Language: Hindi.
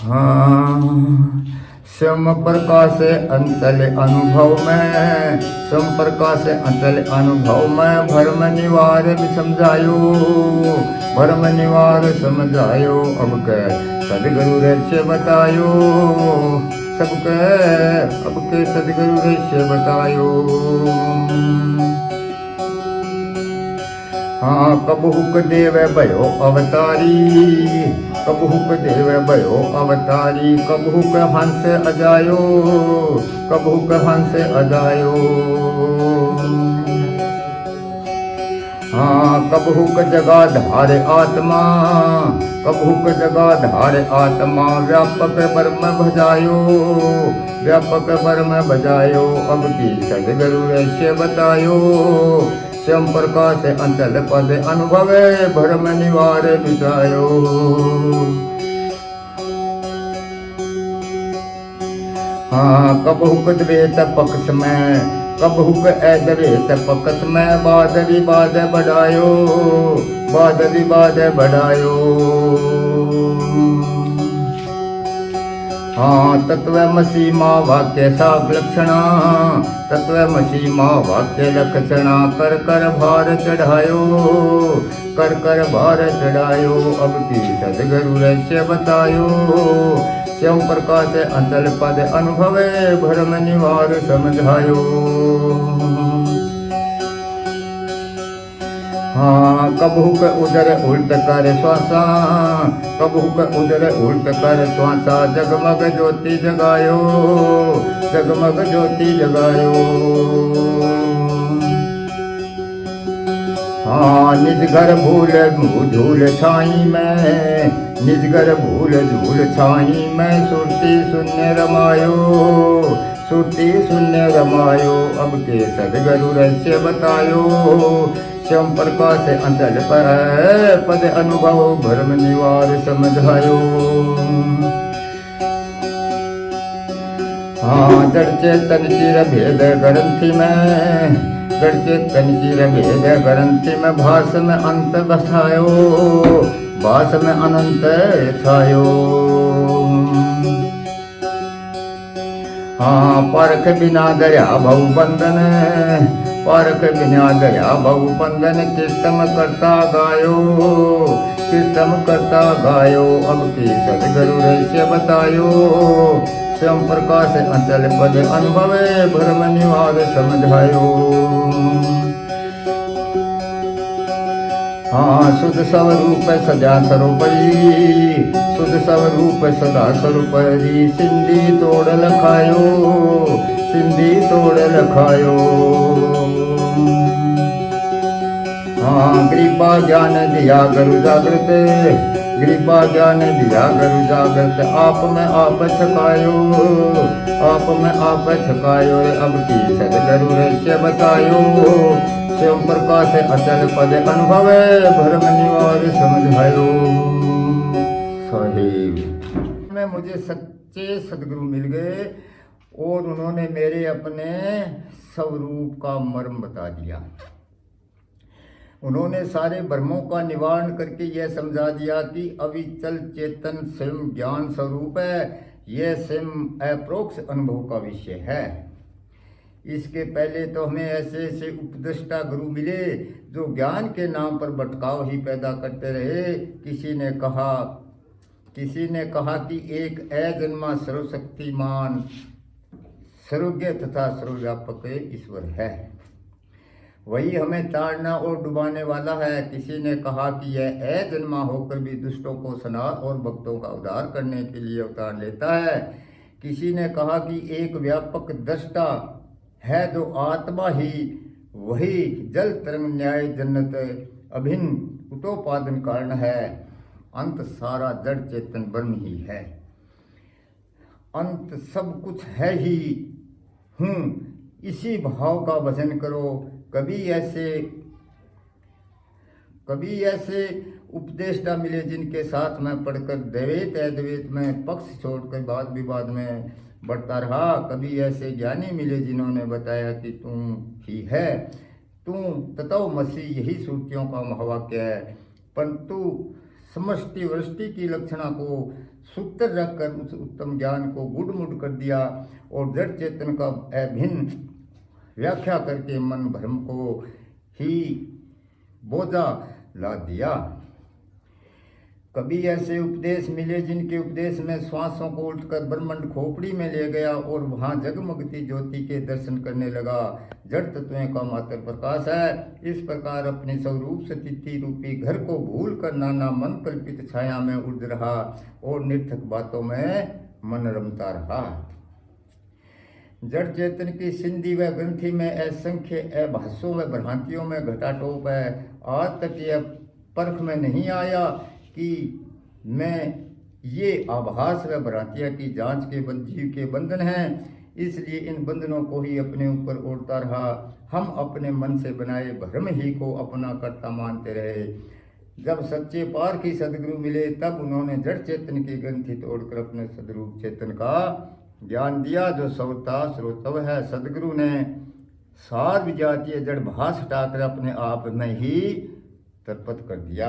हाँ, सम प्रकाश अंतल अनुभव में, सम प्रकाश अंतल अनुभव में भरम निवार भी समझायो, भरम निवार समझायो। अब के सदगुरु रहस्य बतायो, सबके अब के सदगुरु रहस्य बतायो। हाँ, कबहुक देव भयो अवतारी, कबहुक देव भयो अवतारी, कबहुक हंस अजायो, कबहुक हंस अजायो। हाँ, कबहुक जगाधार आत्मा, कबहुक जगाधार आत्मा, व्यापक ब्रह्म भजायो, व्यापक ब्रह्म भजायो। अब की सदगुरु रहस्य बतायो, स्वयं प्रकाश अंचल पद अनुभवे भरम निवार बितायो। हाँ, कबहुक द्वेत पक्ष में, कबहुक अद्वैत पक्ष में, वाद विवाद बढ़ायो, वाद विवाद बढ़ायो। हाँ, तत्वमसि मां वाक्य साग लक्षणा, तत्वमसि मां वाक्य लक्षणा, कर कर भार चढ़ायो, कर कर भार चढ़ायो। अब की सदगुरु रहस्य बतायो, स्वयं प्रकाश अंचल पद अनुभवे भरम निवार समझायो। हाँ, कबहुक उदर उल्ट कर श्वासा, कबहुक उदर उल्ट कर श्वासा, जगमग ज्योति जगायो, जगमग ज्योति जगायो। हाँ, निज घर भूल झूल छाई में, निज घर भूल झूल छाई में, सुरती शून्य रमायो, सुरती शून्य रमायो। अब के सदगुरु रहस्य बतायो, स्वयं प्रकाश अंचल पर पद अनुभव भरम निवार समझायो। हाँ, जड़ चेतन चिर भेद ग्रंथि में, जड़ चेतन चिर भेद ग्रंथि में, भास में अंत बसायो, भास में अनंत छायो। हाँ, परख बिना दया भव बंधन, परख बिना दया बहु बंधन, कीर्तन करता गायो, कीर्तन करता गायो। अब की सदगुरु रहस्य बतायो, स्वयं प्रकाश अंचल पद अनुभवे भरम निवार समझायो। हाँ, शुद्ध स्वरूप सदा सरोपरी, शुद्ध स्वरूप सदा सरोपरी, सिंधी तोड़ लखायो, सिंधी तोड़ लखायो। हाँ, कृपा ज्ञान दिया गुरु जागृत, कृपा ज्ञान दिया गुरु जागृत, आप में आप छकायो, आप में आप छकायो। अब की सदगुरु रहस्य बतायो, स्वयं प्रकाश अचल पद अनुभवे भरम निवार समझायो। साहिब में मुझे सच्चे सदगुरु मिल गए और उन्होंने मेरे अपने स्वरूप का मर्म बता दिया। उन्होंने सारे भ्रमों का निवारण करके यह समझा दिया कि अविचल चेतन स्वयं ज्ञान स्वरूप है, यह स्वयं अप्रोक्ष अनुभव का विषय है। इसके पहले तो हमें ऐसे ऐसे उपदेष्टा गुरु मिले जो ज्ञान के नाम पर भटकाव ही पैदा करते रहे। किसी ने कहा कि एक अजन्मा सर्वशक्तिमान सर्वज्ञ तथा सर्वव्यापक ईश्वर है, वही हमें ताड़ना और डुबाने वाला है। किसी ने कहा कि यह अजन्मा होकर भी दुष्टों को सना और भक्तों का उद्धार करने के लिए अवतार लेता है। किसी ने कहा कि एक व्यापक दृष्टा है जो आत्मा ही वही जल तरंग न्याय जन्नत अभिन्न उतोपादन कारण है। अंत सारा जड़ चेतन ब्रह्म ही है, अंत सब कुछ है ही हूँ। इसी भाव का भजन करो। कभी ऐसे उपदेष्टा मिले जिनके साथ मैं पढ़कर द्वैत अद्वैत में पक्ष छोड़कर वाद विवाद में बढ़ता रहा। कभी ऐसे ज्ञानी मिले जिन्होंने बताया कि तुम ही है, तुम तत्वमसि, यही श्रुतियों का महावाक्य है। परंतु समष्टि वृष्टि की लक्षणा को सूत्र रखकर उस उत्तम ज्ञान को गुड़मुड़ कर दिया और जड़ चेतन का अभिन्न व्याख्या करके मन भ्रम को ही बोझा ला दिया। कभी ऐसे उपदेश मिले जिनके उपदेश में श्वासों को उल्टकर ब्रह्मांड खोपड़ी में ले गया और वहां जगमगती ज्योति के दर्शन करने लगा। जड़ तत्वों का मात्र प्रकाश है। इस प्रकार अपनी स्वरूप स्थिति रूपी घर को भूल कर नाना मन कल्पित छाया में उड़ रहा और निर्थक बातों में मन रमता रहा। जड़ चेतन की सिंधी व ग्रंथि में असंख्य अभाषों व भ्रांतियों में घटाटोप है। आज तक यह परख में नहीं आया कि मैं ये आभास व भ्रांतियाँ की जांच के जीव के बंधन हैं, इसलिए इन बंधनों को ही अपने ऊपर ओढ़ता रहा। हम अपने मन से बनाए भ्रम ही को अपना कर्ता मानते रहे। जब सच्चे पारखी सदगुरु मिले तब उन्होंने जड़ चेतन की ग्रंथि तोड़कर अपने सदरूप चेतन का ज्ञान दिया जो सवता श्रोतव है। सदगुरु ने सार विजातीय जड़ भास हटाकर अपने आप में ही तरपत कर दिया।